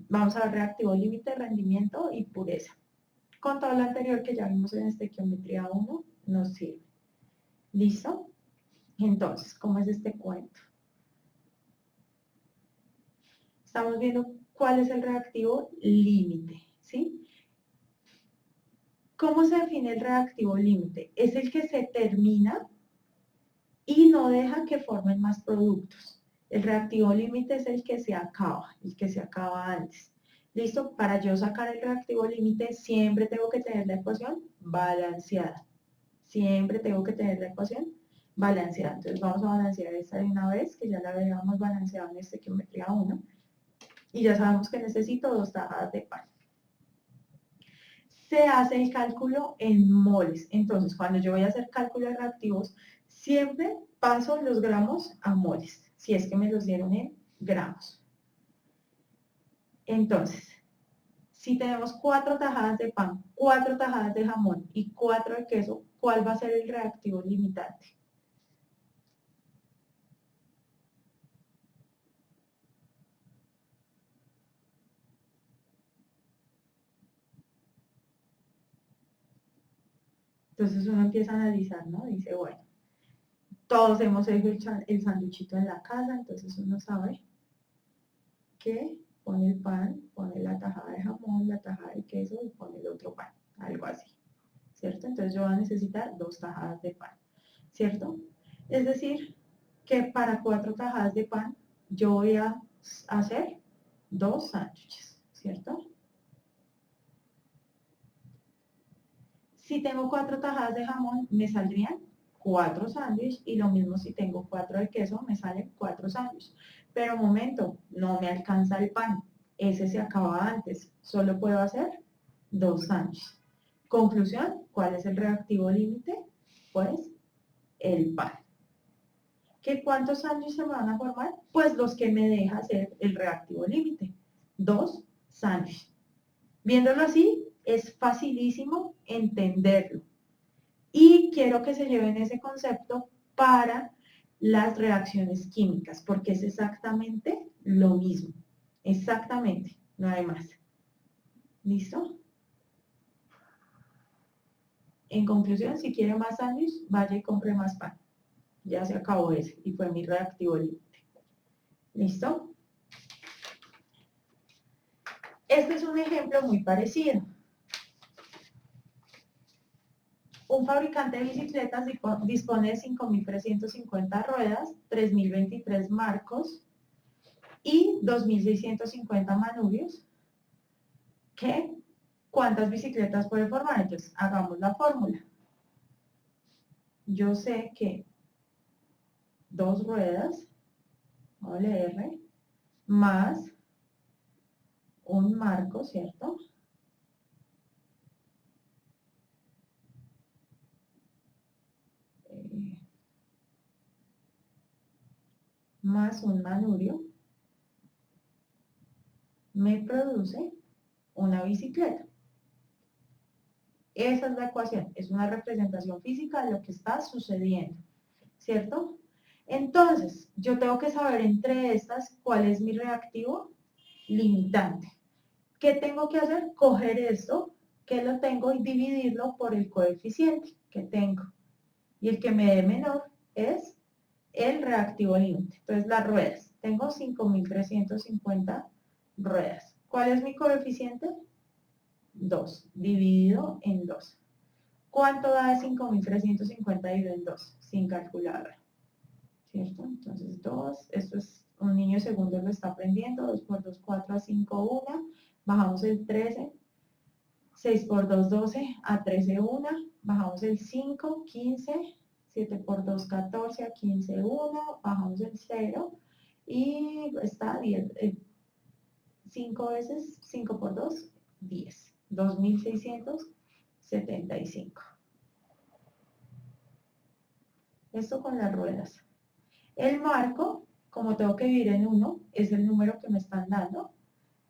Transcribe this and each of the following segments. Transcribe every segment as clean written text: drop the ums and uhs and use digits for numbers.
vamos a ver reactivo límite, rendimiento y pureza. Con todo lo anterior que ya vimos en estequiometría 1, nos sirve. ¿Listo? Entonces, ¿cómo es este cuento? Estamos viendo cuál es el reactivo límite, ¿sí? ¿Cómo se define el reactivo límite? Es el que se termina y no deja que formen más productos. El reactivo límite es el que se acaba antes. ¿Listo? Para yo sacar el reactivo límite siempre tengo que tener la ecuación balanceada. Siempre tengo que tener la ecuación balanceada. Entonces vamos a balancear esta de una vez, que ya la habíamos balanceado en estequiometría 1. Y ya sabemos que necesito 2 tajadas de pan. Se hace el cálculo en moles. Entonces, cuando yo voy a hacer cálculos reactivos, siempre paso los gramos a moles, si es que me los dieron en gramos. Entonces, si tenemos 4 tajadas de pan, 4 tajadas de jamón y 4 de queso, ¿cuál va a ser el reactivo limitante? Entonces uno empieza a analizar, ¿no? Dice, bueno, todos hemos hecho el sanduchito en la casa, entonces uno sabe que pone el pan, pone la tajada de jamón, la tajada de queso y pone el otro pan, algo así, ¿cierto? Entonces yo voy a necesitar 2 tajadas de pan, ¿cierto? Es decir, que para 4 tajadas de pan yo voy a hacer 2 sándwiches, ¿cierto? Si tengo 4 tajadas de jamón, me saldrían 4 sándwiches y lo mismo si tengo 4 de queso, me salen 4 sándwiches. Pero momento, no me alcanza el pan, ese se acaba antes, solo puedo hacer 2 sándwiches. Conclusión, ¿cuál es el reactivo límite? Pues el pan. ¿Qué cuántos sándwiches se me van a formar? Pues los que me deja hacer el reactivo límite, 2 sándwiches. Viéndolo así, es facilísimo entenderlo. Y quiero que se lleven ese concepto para las reacciones químicas, porque es exactamente lo mismo. Exactamente, no hay más. ¿Listo? En conclusión, si quiere más sándwich, vaya y compre más pan. Ya se acabó ese y fue mi reactivo límite. ¿Listo? Este es un ejemplo muy parecido. Un fabricante de bicicletas dispone de 5.350 ruedas, 3.023 marcos y 2.650 manubrios. ¿Qué? ¿Cuántas bicicletas puede formar? Entonces, hagamos la fórmula. Yo sé que 2 ruedas, R, más un marco, ¿cierto? Más un manubrio, me produce una bicicleta. Esa es la ecuación, es una representación física de lo que está sucediendo, ¿cierto? Entonces, yo tengo que saber entre estas cuál es mi reactivo limitante. ¿Qué tengo que hacer? Coger esto, que lo tengo, y dividirlo por el coeficiente que tengo. Y el que me dé menor es el reactivo límite. Entonces, las ruedas. Tengo 5.350 ruedas. ¿Cuál es mi coeficiente? 2, dividido en 2. ¿Cuánto da de 5.350 dividido en 2? Sin calculadora. ¿Cierto? Entonces 2, esto es, un niño de segundo lo está aprendiendo, 2 por 2, 4, a 5, 1, bajamos el 13, 6 por 2, 12, a 13, 1, bajamos el 5, 15, 7 por 2, 14, a 15, 1, bajamos el 0, y está 10, 5 veces 5 por 2, 10, 2.675. Esto con las ruedas. El marco, como tengo que dividir en 1, es el número que me están dando,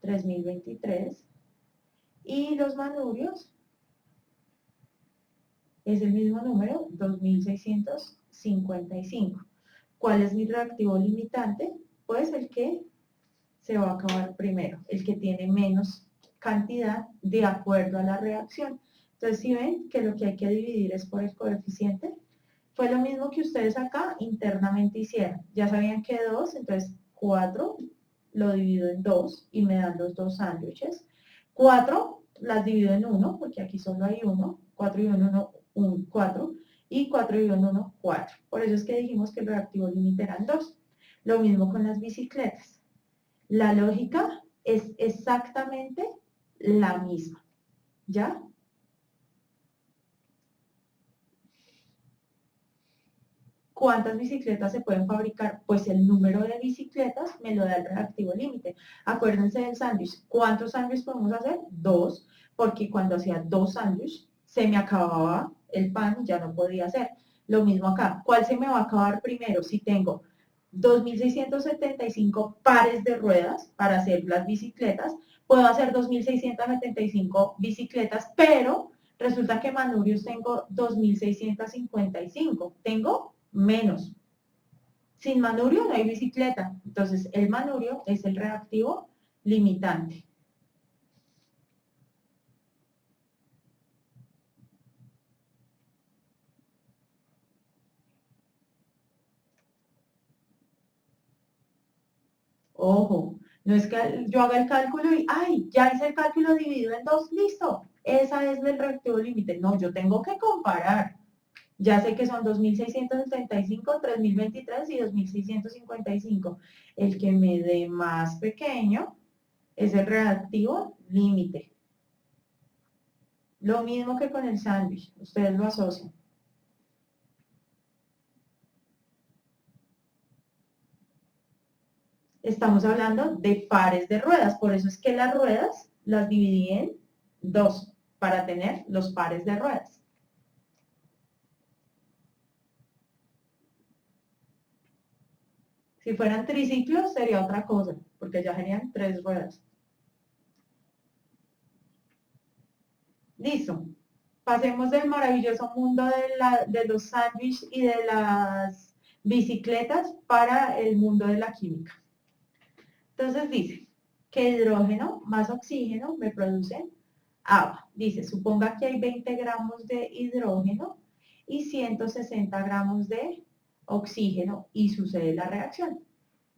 3.023. Y los manubrios es el mismo número, 2.655. ¿Cuál es mi reactivo limitante? Pues el que se va a acabar primero, el que tiene menos cantidad de acuerdo a la reacción. Entonces, si ven que lo que hay que dividir es por el coeficiente, fue lo mismo que ustedes acá internamente hicieron. Ya sabían que 2, entonces 4 lo divido en 2 y me dan los dos sándwiches. 4 las divido en 1, porque aquí solo hay 1. 4 y 1, 4. Y 4 y 1, 4. Por eso es que dijimos que el reactivo límite eran 2. Lo mismo con las bicicletas. La lógica es exactamente la misma. ¿Ya? ¿Cuántas bicicletas se pueden fabricar? Pues el número de bicicletas me lo da el reactivo límite. Acuérdense del sándwich. ¿Cuántos sándwiches podemos hacer? 2, porque cuando hacía 2 sándwiches se me acababa el pan y ya no podía hacer. Lo mismo acá. ¿Cuál se me va a acabar primero? Si tengo 2.675 pares de ruedas para hacer las bicicletas, puedo hacer 2.675 bicicletas, pero resulta que manurios tengo 2.655. Tengo menos. Sin manurio no hay bicicleta. Entonces, el manurio es el reactivo limitante. Ojo, no es que yo haga el cálculo y, ay, ya hice el cálculo dividido en 2, listo. Esa es el reactivo límite. No, yo tengo que comparar. Ya sé que son 2.675, 3.023 y 2.655. El que me dé más pequeño es el reactivo límite. Lo mismo que con el sándwich, ustedes lo asocian. Estamos hablando de pares de ruedas, por eso es que las ruedas las dividí en 2, para tener los pares de ruedas. Si fueran triciclos sería otra cosa, porque ya serían 3 ruedas. Listo. Pasemos del maravilloso mundo de los sándwiches y de las bicicletas para el mundo de la química. Entonces dice que hidrógeno más oxígeno me producen agua. Dice, suponga que hay 20 gramos de hidrógeno y 160 gramos de oxígeno y sucede la reacción.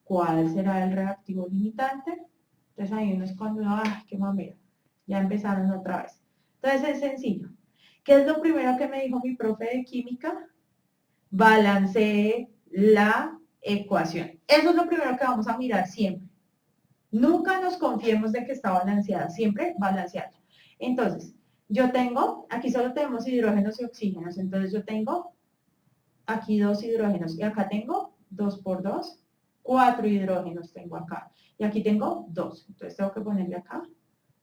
¿Cuál será el reactivo limitante? Entonces ahí uno es cuando, ¡ah, qué mamera! Ya empezaron otra vez. Entonces es sencillo. ¿Qué es lo primero que me dijo mi profe de química? Balancee la ecuación. Eso es lo primero que vamos a mirar siempre. Nunca nos confiemos de que está balanceada, siempre balanceada. Entonces, yo tengo, aquí solo tenemos hidrógenos y oxígenos, entonces yo tengo aquí 2 hidrógenos y acá tengo 2 por 2, 4 hidrógenos tengo acá. Y aquí tengo 2, entonces tengo que ponerle acá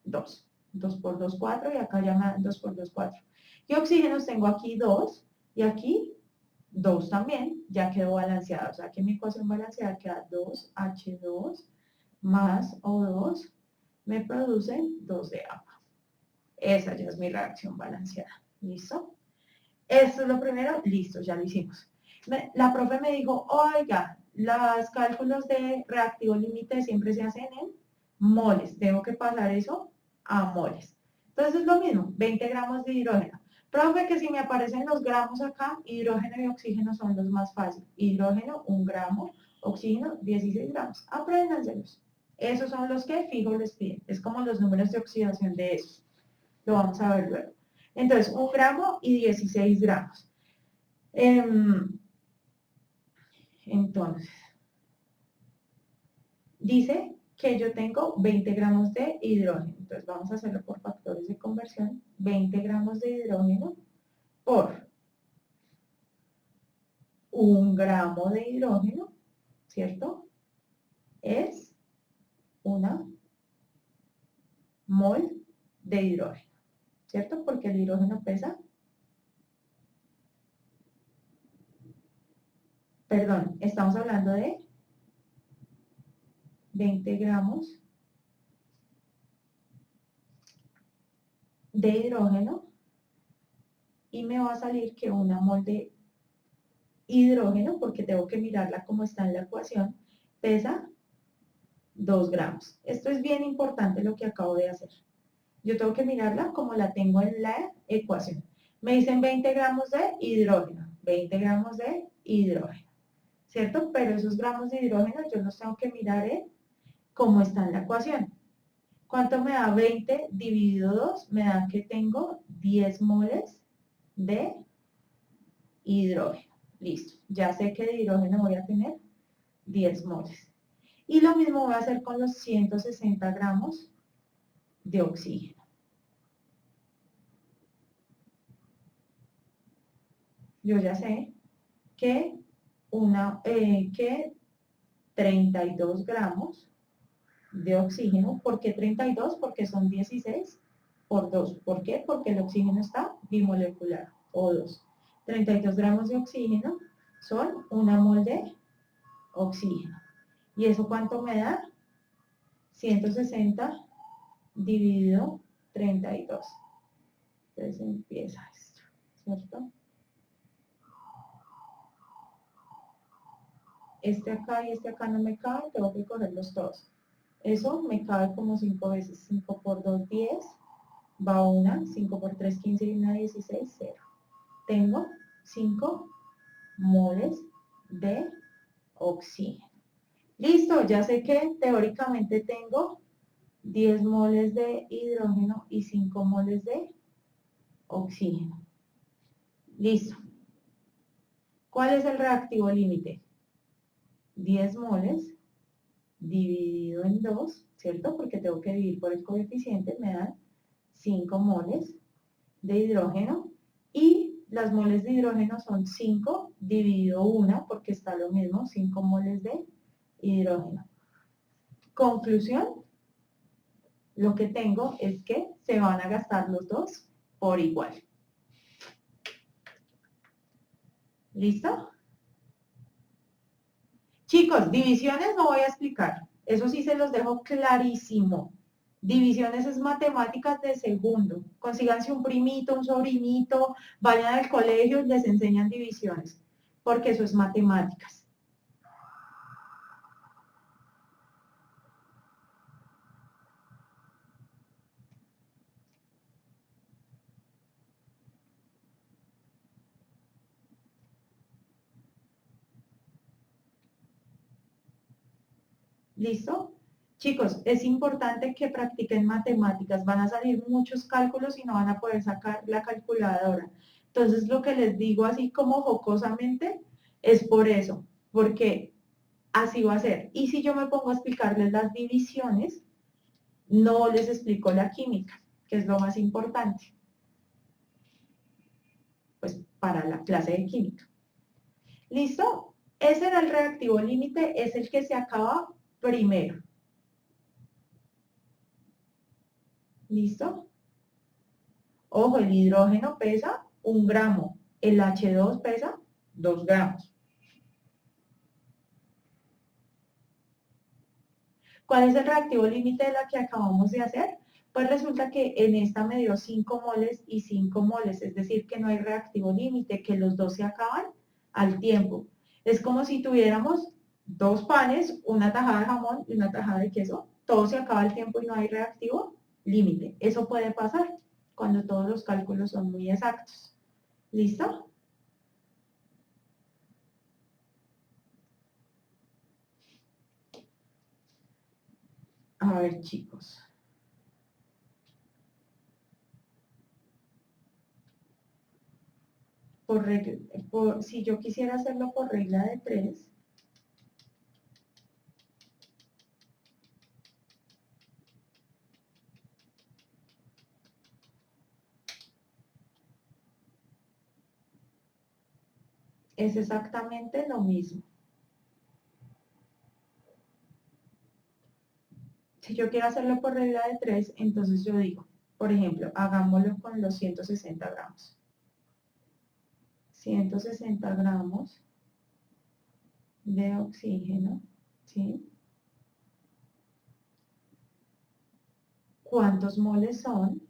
2. 2 por 2, 4 y acá ya 2 por 2, 4. Y oxígenos tengo aquí 2 y aquí 2 también, ya quedó balanceado. O sea que mi ecuación balanceada queda 2H2 más O2 me produce 2 de agua. Esa ya es mi reacción balanceada. ¿Listo? Esto es lo primero, listo, ya lo hicimos. La profe me dijo, oiga, los cálculos de reactivo límite siempre se hacen en moles. Tengo que pasar eso a moles. Entonces es lo mismo, 20 gramos de hidrógeno. Profe, que si me aparecen los gramos acá, hidrógeno y oxígeno son los más fáciles. Hidrógeno, 1 gramo, oxígeno, 16 gramos. Apréndanselos. Esos son los que fijo les piden. Es como los números de oxidación de esos. Lo vamos a ver luego. Entonces, 1 gramo y 16 gramos. Entonces, dice que yo tengo 20 gramos de hidrógeno. Entonces, vamos a hacerlo por factores de conversión. 20 gramos de hidrógeno por 1 gramo de hidrógeno, ¿cierto? Es una mol de hidrógeno, ¿cierto? Porque el hidrógeno pesa, perdón, estamos hablando de 20 gramos de hidrógeno y me va a salir que una mol de hidrógeno, porque tengo que mirarla como está en la ecuación, pesa 2 gramos. Esto es bien importante lo que acabo de hacer. Yo tengo que mirarla como la tengo en la ecuación. Me dicen 20 gramos de hidrógeno, 20 gramos de hidrógeno, ¿cierto? Pero esos gramos de hidrógeno yo los tengo que mirar en cómo está en la ecuación. ¿Cuánto me da 20 dividido 2? Me da que tengo 10 moles de hidrógeno. Listo. Ya sé que de hidrógeno voy a tener 10 moles. Y lo mismo voy a hacer con los 160 gramos de oxígeno. Yo ya sé que, que 32 gramos de oxígeno. ¿Por qué 32? Porque son 16 por 2. ¿Por qué? Porque el oxígeno está bimolecular, O2. 32 gramos de oxígeno son 1 mol de oxígeno. ¿Y eso cuánto me da? 160 dividido 32. Entonces empieza esto, ¿cierto? Este acá y este acá no me caben, tengo que cogerlos todos. Eso me cabe como 5 veces. 5 por 2, 10. Va 1. 5 por 3, 15 y 1, 16, 0. Tengo 5 moles de oxígeno. Listo, ya sé que teóricamente tengo 10 moles de hidrógeno y 5 moles de oxígeno. Listo. ¿Cuál es el reactivo límite? 10 moles dividido en 2, ¿cierto? Porque tengo que dividir por el coeficiente, me dan 5 moles de hidrógeno y las moles de hidrógeno son 5 dividido 1, porque está lo mismo, 5 moles de hidrógeno. Conclusión, lo que tengo es que se van a gastar los dos por igual. ¿Listo? Chicos, divisiones no voy a explicar. Eso sí se los dejo clarísimo. Divisiones es matemáticas de segundo. Consíganse un primito, un sobrinito, vayan al colegio y les enseñan divisiones, porque eso es matemáticas. ¿Listo? Chicos, es importante que practiquen matemáticas. Van a salir muchos cálculos y no van a poder sacar la calculadora. Entonces, lo que les digo así como jocosamente es por eso, porque así va a ser. Y si yo me pongo a explicarles las divisiones, no les explico la química, que es lo más importante, pues para la clase de química. ¿Listo? Ese era el reactivo límite, es el que se acaba primero. ¿Listo? Ojo, el hidrógeno pesa 1 gramo, el H2 pesa 2 gramos. ¿Cuál es el reactivo límite de la que acabamos de hacer? Pues resulta que en esta me dio 5 moles y 5 moles, es decir, que no hay reactivo límite, que los dos se acaban al tiempo. Es como si tuviéramos 2 panes, una tajada de jamón y una tajada de queso, todo se acaba al tiempo y no hay reactivo límite. Eso puede pasar cuando todos los cálculos son muy exactos. ¿Listo? A ver, chicos. Si yo quisiera hacerlo por regla de 3, es exactamente lo mismo. Si yo quiero hacerlo por regla de 3, entonces yo digo, por ejemplo, hagámoslo con los 160 gramos. 160 gramos de oxígeno, ¿sí? ¿Cuántos moles son?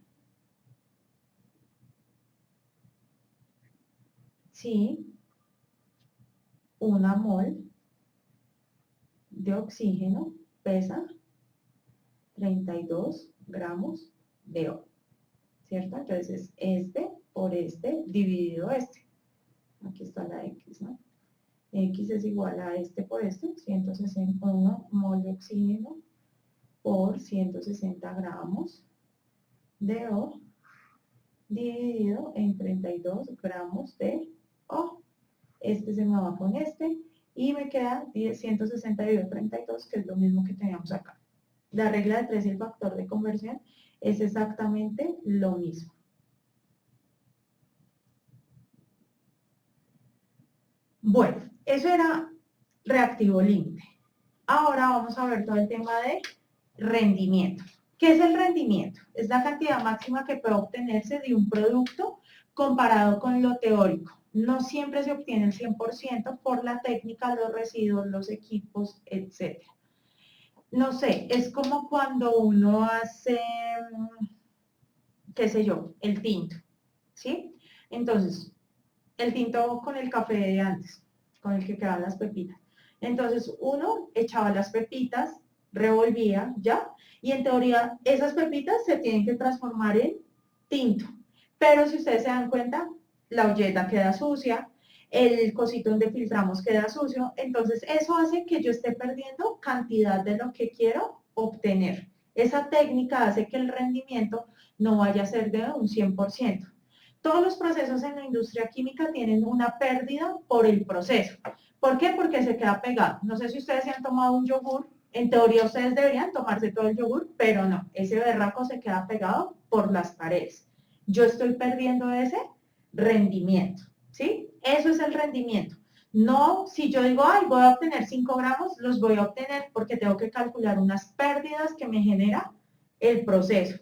Sí, 1 mol de oxígeno pesa 32 gramos de oro, ¿cierto? Entonces, este por este dividido este. Aquí está la X, ¿no? X es igual a este por este, 161 mol de oxígeno por 160 gramos de O dividido en 32 gramos de O. Este se me va con este y me queda 162,32, que es lo mismo que teníamos acá. La regla de 3 y el factor de conversión es exactamente lo mismo. Bueno, eso era reactivo límite. Ahora vamos a ver todo el tema de rendimiento. ¿Qué es el rendimiento? Es la cantidad máxima que puede obtenerse de un producto comparado con lo teórico. No siempre se obtiene el 100% por la técnica, los residuos, los equipos, etc. No sé, es como cuando uno hace, qué sé yo, el tinto, ¿sí? Entonces, el tinto con el café de antes, con el que quedaban las pepitas. Entonces, uno echaba las pepitas, revolvía, ¿ya? Y en teoría, esas pepitas se tienen que transformar en tinto. Pero si ustedes se dan cuenta, la olleta queda sucia, el cosito donde filtramos queda sucio, entonces eso hace que yo esté perdiendo cantidad de lo que quiero obtener. Esa técnica hace que el rendimiento no vaya a ser de un 100%. Todos los procesos en la industria química tienen una pérdida por el proceso. ¿Por qué? Porque se queda pegado. No sé si ustedes se han tomado un yogur. En teoría ustedes deberían tomarse todo el yogur, pero no. Ese berraco se queda pegado por las paredes. Yo estoy perdiendo ese rendimiento, ¿sí? Eso es el rendimiento. No, si yo digo, ay, voy a obtener 5 gramos, los voy a obtener porque tengo que calcular unas pérdidas que me genera el proceso.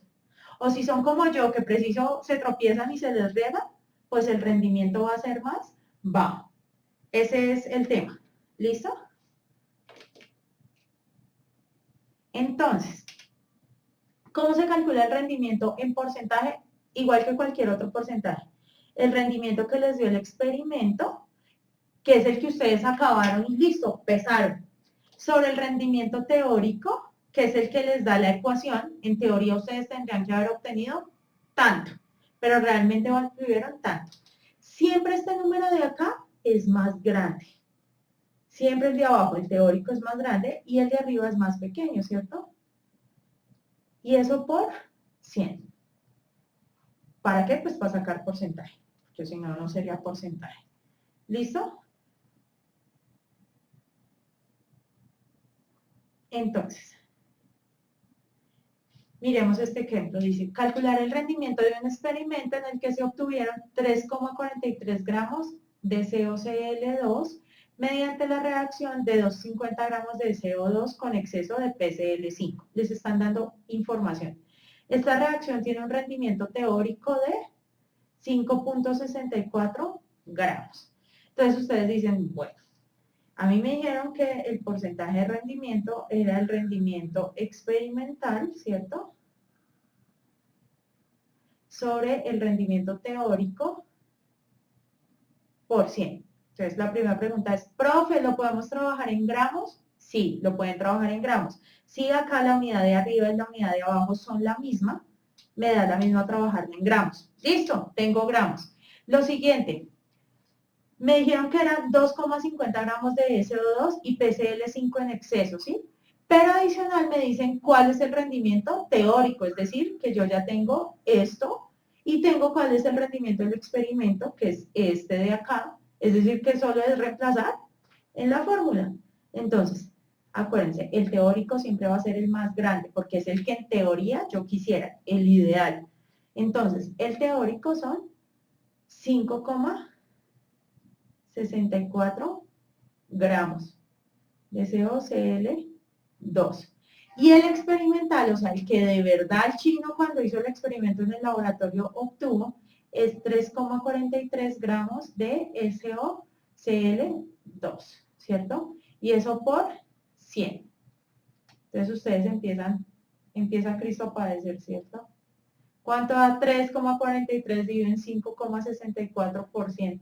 O si son como yo, que preciso se tropiezan y se les riega, pues el rendimiento va a ser más bajo. Ese es el tema. ¿Listo? Entonces, ¿cómo se calcula el rendimiento en porcentaje? Igual que cualquier otro porcentaje. El rendimiento que les dio el experimento, que es el que ustedes acabaron y listo, pesaron. Sobre el rendimiento teórico, que es el que les da la ecuación, en teoría ustedes tendrían que haber obtenido tanto, pero realmente obtuvieron tanto. Siempre este número de acá es más grande. Siempre el de abajo, el teórico, es más grande y el de arriba es más pequeño, ¿cierto? Y eso por 100. ¿Para qué? Pues para sacar porcentaje, porque si no, no sería porcentaje. ¿Listo? Entonces, miremos este ejemplo. Dice, calcular el rendimiento de un experimento en el que se obtuvieron 3,43 gramos de COCl2 mediante la reacción de 250 gramos de CO2 con exceso de PCl5. Les están dando información. Esta reacción tiene un rendimiento teórico de 5,64 gramos. Entonces ustedes dicen, bueno, a mí me dijeron que el porcentaje de rendimiento era el rendimiento experimental, ¿cierto? Sobre el rendimiento teórico por 100. Entonces, la primera pregunta es, profe, ¿lo podemos trabajar en gramos? Sí, lo pueden trabajar en gramos. Si acá la unidad de arriba y la unidad de abajo son la misma, me da la misma trabajar en gramos. Listo, tengo gramos. Lo siguiente, me dijeron que eran 2,50 gramos de SO2 y PCl5 en exceso, ¿sí? Pero adicional me dicen cuál es el rendimiento teórico, es decir, que yo ya tengo esto y tengo cuál es el rendimiento del experimento, que es este de acá, es decir, que solo es reemplazar en la fórmula. Entonces, acuérdense, el teórico siempre va a ser el más grande, porque es el que en teoría yo quisiera, el ideal. Entonces, el teórico son 5,64 gramos de COCl2. Y el experimental, o sea, el que de verdad el chino cuando hizo el experimento en el laboratorio obtuvo, es 3,43 gramos de SOCl2, ¿cierto? Y eso por 100. Entonces ustedes empieza Cristo a padecer, ¿cierto? ¿Cuánto da 3,43 dividido en 5,64%?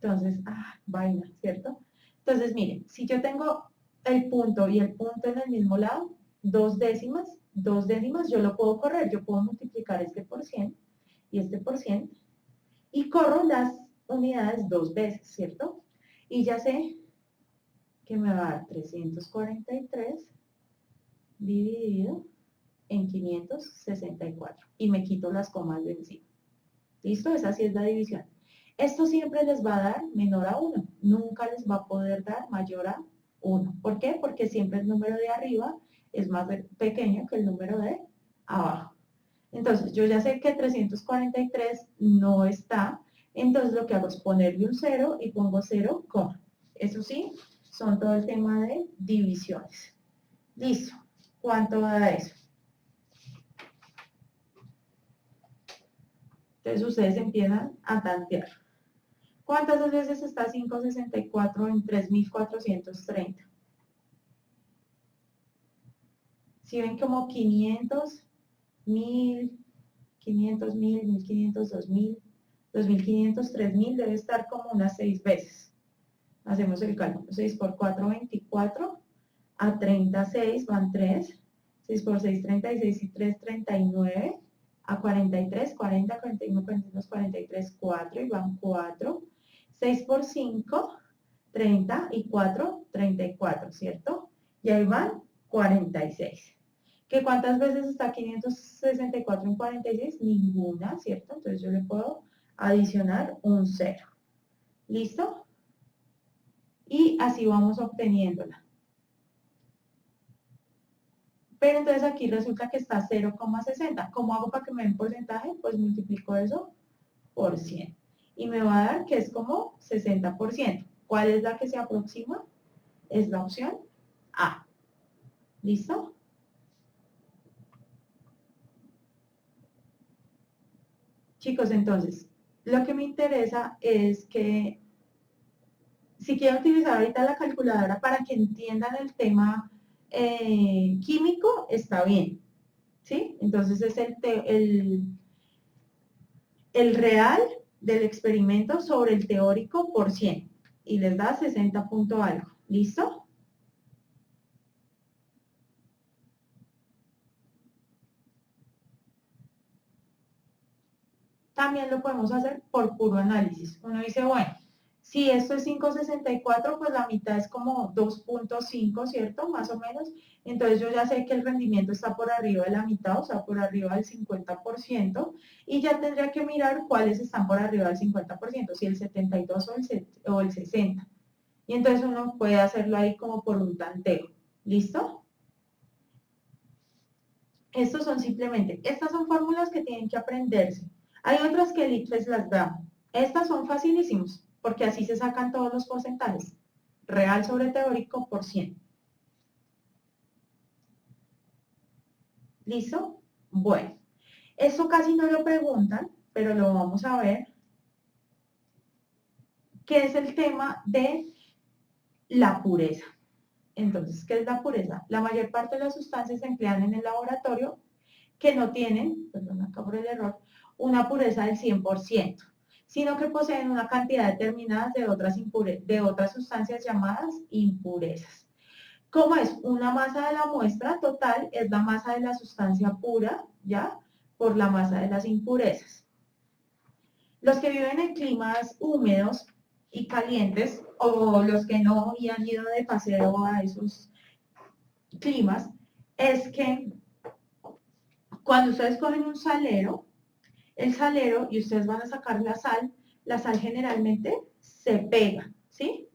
Entonces, vaina, ¿cierto? Entonces, miren, si yo tengo el punto y el punto en el mismo lado, dos décimas, yo lo puedo correr, yo puedo multiplicar este por 100 y este por 100 y corro las unidades dos veces, ¿cierto? Y ya sé que me va a dar 343 dividido en 564 y me quito las comas de encima. ¿Listo? Esa sí es la división. Esto siempre les va a dar menor a 1, nunca les va a poder dar mayor a 1. ¿Por qué? Porque siempre el número de arriba es más pequeño que el número de abajo. Entonces, yo ya sé que 343 no está, entonces lo que hago es ponerle un 0 y pongo 0, eso sí, son todo el tema de divisiones. Listo. ¿Cuánto da eso? Entonces ustedes empiezan a tantear. ¿Cuántas veces está 564 en 3430? Si ven como 500, 1000, 500, 1000, 1500, 2000, 2500, 3000, debe estar como unas 6 veces. Hacemos el cálculo. 6 por 4, 24. A 36 van 3. 6 por 6, 36 y 3, 39. A 43, 40, 41, 42, 43, 4 y van 4. 6 por 5, 30 y 4, 34, ¿cierto? Y ahí van 46. ¿Que cuántas veces está 564 en 46? Ninguna, ¿cierto? Entonces yo le puedo adicionar un 0. ¿Listo? Y así vamos obteniéndola. Pero entonces aquí resulta que está 0,60. ¿Cómo hago para que me den porcentaje? Pues multiplico eso por 100. Y me va a dar que es como 60%. ¿Cuál es la que se aproxima? Es la opción A. ¿Listo? Chicos, entonces, lo que me interesa es que si quieren utilizar ahorita la calculadora para que entiendan el tema químico, está bien. ¿Sí? Entonces es el real del experimento sobre el teórico por 100 y les da 60 punto algo. ¿Listo? También lo podemos hacer por puro análisis. Uno dice, bueno, si esto es 5,64, pues la mitad es como 2,5, ¿cierto? Más o menos. Entonces yo ya sé que el rendimiento está por arriba de la mitad, o sea, por arriba del 50%, y ya tendría que mirar cuáles están por arriba del 50%, si el 72 o el 60. Y entonces uno puede hacerlo ahí como por un tanteo. ¿Listo? Estos son simplemente, estas son fórmulas que tienen que aprenderse. Hay otras que el ICFES las da. Estas son facilísimos, porque así se sacan todos los porcentajes. Real sobre teórico por 100. ¿Listo? Bueno, esto casi no lo preguntan, pero lo vamos a ver, que es el tema de la pureza. Entonces, ¿qué es la pureza? La mayor parte de las sustancias se emplean en el laboratorio que no tienen, perdón, acá por el error, una pureza del 100%, sino que poseen una cantidad determinada de otras sustancias llamadas impurezas. ¿Cómo es? Una masa de la muestra total es la masa de la sustancia pura, ¿ya? Por la masa de las impurezas. Los que viven en climas húmedos y calientes, o los que no y han ido de paseo a esos climas, es que cuando ustedes cogen un salero, el salero y ustedes van a sacar la sal generalmente se pega, ¿sí?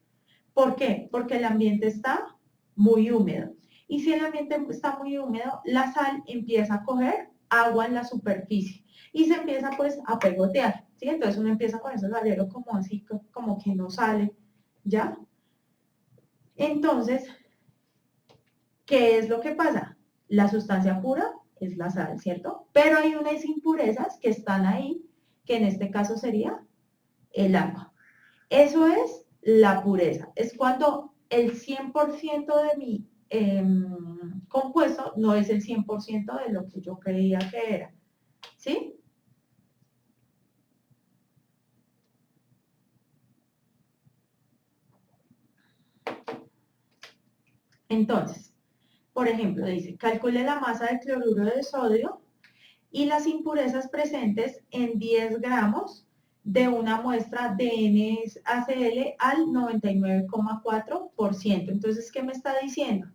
¿Por qué? Porque el ambiente está muy húmedo. Y si el ambiente está muy húmedo, la sal empieza a coger agua en la superficie y se empieza pues a pegotear, ¿sí? Entonces uno empieza con ese salero como así, como que no sale, ¿ya? Entonces, ¿qué es lo que pasa? La sustancia pura es la sal, ¿cierto? Pero hay unas impurezas que están ahí, que en este caso sería el agua. Eso es la pureza. Es cuando el 100% de mi compuesto no es el 100% de lo que yo creía que era. ¿Sí? Entonces, por ejemplo, dice, calcule la masa del cloruro de sodio y las impurezas presentes en 10 gramos de una muestra de NaCl al 99,4%. Entonces, ¿qué me está diciendo?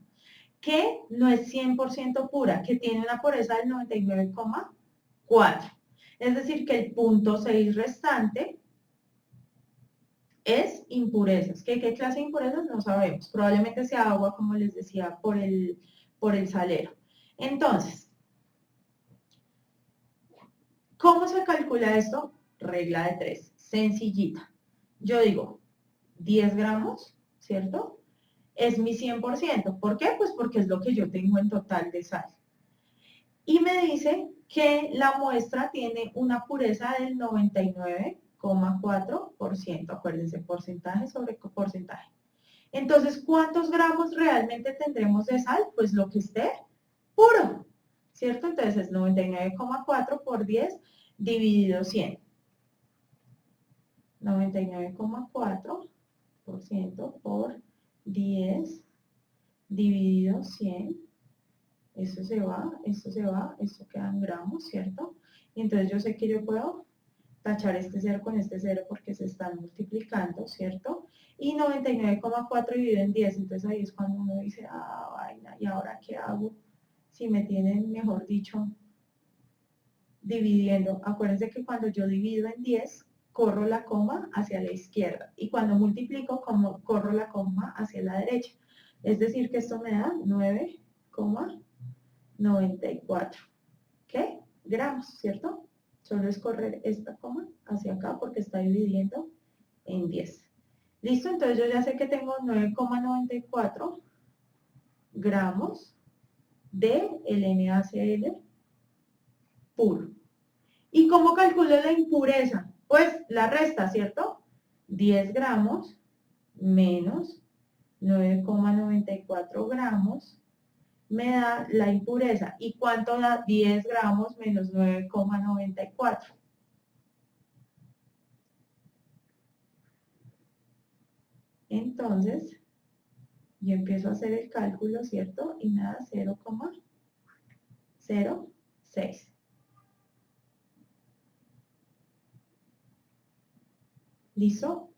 Que no es 100% pura, que tiene una pureza del 99,4%. Es decir, que el 0,6 restante es impurezas. ¿Qué clase de impurezas? No sabemos. Probablemente sea agua, como les decía, por el salero. Entonces, ¿cómo se calcula esto? Regla de 3, sencillita. Yo digo 10 gramos, ¿cierto? Es mi 100%. ¿Por qué? Pues porque es lo que yo tengo en total de sal. Y me dice que la muestra tiene una pureza del 99,4%. Acuérdense, porcentaje sobre porcentaje. Entonces, ¿cuántos gramos realmente tendremos de sal? Pues lo que esté puro, ¿cierto? Entonces es 99,4 por 10 dividido 100. 99,4% por 10 dividido 100. Eso se va, esto quedan gramos, ¿cierto? Y entonces yo sé que yo puedo tachar este 0 con este 0 porque se están multiplicando, ¿cierto? Y 99,4 dividido en 10, entonces ahí es cuando uno dice, ah, vaina, ¿y ahora qué hago? Si me tienen, mejor dicho, dividiendo. Acuérdense que cuando yo divido en 10, corro la coma hacia la izquierda. Y cuando multiplico, corro la coma hacia la derecha. Es decir, que esto me da 9,94. ¿Qué? Gramos, ¿cierto? Solo es correr esta coma hacia acá porque está dividiendo en 10. ¿Listo? Entonces yo ya sé que tengo 9,94 gramos de el NaCl puro. ¿Y cómo calculo la impureza? Pues la resta, ¿cierto? 10 gramos menos 9,94 gramos me da la impureza. ¿Y cuánto da 10 gramos menos 9,94? Entonces, yo empiezo a hacer el cálculo, ¿cierto? Y me da 0,06. ¿Listo?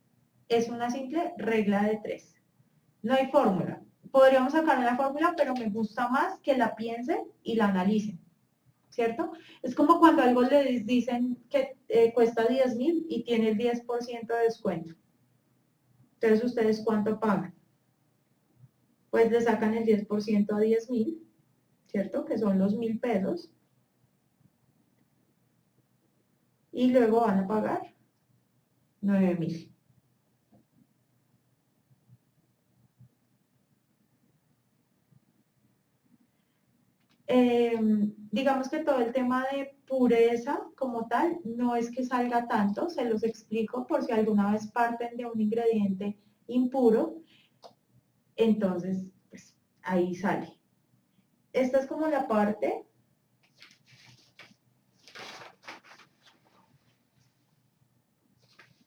Es una simple regla de 3. No hay fórmula. Podríamos sacar la fórmula, pero me gusta más que la piensen y la analicen, ¿cierto? Es como cuando algo les dicen que cuesta 10.000 y tiene el 10% de descuento. Entonces, ¿ustedes cuánto pagan? Pues le sacan el 10% a 10.000, ¿cierto? Que son los 1.000 pesos. Y luego van a pagar 9.000. Digamos que todo el tema de pureza como tal no es que salga tanto, se los explico por si alguna vez parten de un ingrediente impuro, entonces pues ahí sale. Esta es como la parte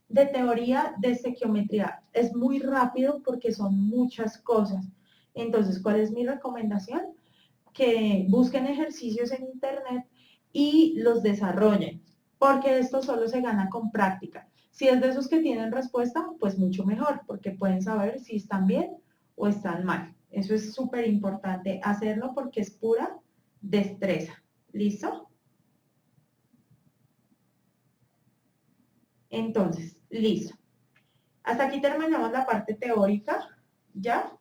de teoría de estequiometría. Es muy rápido porque son muchas cosas. Entonces, ¿cuál es mi recomendación? Que busquen ejercicios en internet y los desarrollen, porque esto solo se gana con práctica. Si es de esos que tienen respuesta, pues mucho mejor, porque pueden saber si están bien o están mal. Eso es súper importante hacerlo porque es pura destreza. ¿Listo? Entonces, listo. Hasta aquí terminamos la parte teórica, ¿ya?